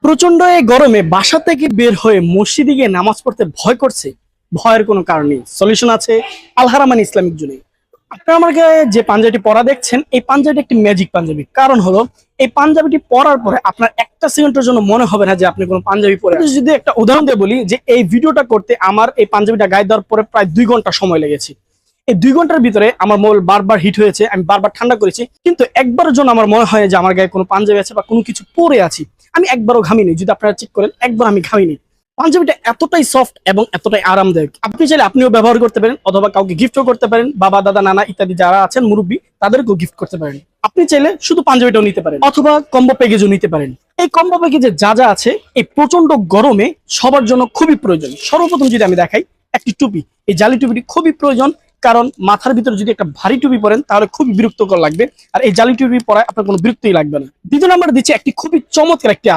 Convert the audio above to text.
প্রচন্ড এই গরমে বাসা থেকে বের হয়ে মসজিদে গিয়ে নামাজ পড়তে ভয় করছে। ভয়ের কোনো কারণ নেই, সলিউশন আছে আল হারামাইন ইসলামিক জুনে। আপনারা আমার গায়ে যে পাঞ্জাবিটি পরা দেখছেন, এই পাঞ্জাবিটি একটি ম্যাজিক পাঞ্জাবি। কারণ হলো এই পাঞ্জাবিটি পরার পরে আপনার একটা সেকেন্ডের জন্য মনে হবে না যে আপনি কোনো পাঞ্জাবি পরে আছেন। যদি একটা উদাহরণ দিয়ে বলি যে এই ভিডিওটা করতে আমার এই পাঞ্জাবিটা গায়ে দেওয়ার পরে প্রায় 2 ঘন্টা সময় লেগেছে। এই 2 ঘন্টার ভিতরে আমার মোবাইল বারবার হিট হয়েছে, আমি বারবার ঠান্ডা করেছি, কিন্তু একবারের জন্য আমার মনে হয় যে আমার গায়ে কোনো পাঞ্জাবি আছে বা কোনো কিছু পরে আছি। আমি একবারও ঘামিনি। যদি আপনারা চেক করেন, একবার আমি ঘামিনি। পাঞ্জাবিটা এতটাই সফট এবং এতটাই আরামদায়ক। আপনি চাইলে আপনিও ব্যবহার করতে পারেন, অথবা কাউকে গিফটও করতে পারেন। বাবা, দাদা, নানা ইত্যাদি যারা আছেন মুরব্বী, তাদেরকেও গিফট করতে পারেন। আপনি চাইলে শুধু পাঞ্জাবিটাও নিতে পারেন, অথবা কম্বো প্যাকেজও নিতে পারেন। এই কম্বো প্যাকেজে যা যা আছে এই প্রচন্ড গরমে সবার জন্য খুবই প্রয়োজন। সর্বপ্রথম যদি আমি দেখাই, একটি টুপি। এই জালি টুপিটি খুবই প্রয়োজন, কারণ মাথার ভিতরে যদি একটা ভারী টুপি পরেন তাহলে খুবই বিরক্তকর লাগবে, আর এই জালি টুপি পরায় আপনার কোনো বিরক্তই লাগবে না। দ্বিতীয় নাম্বার দিচ্ছে একটি খুবই চমৎকার একটি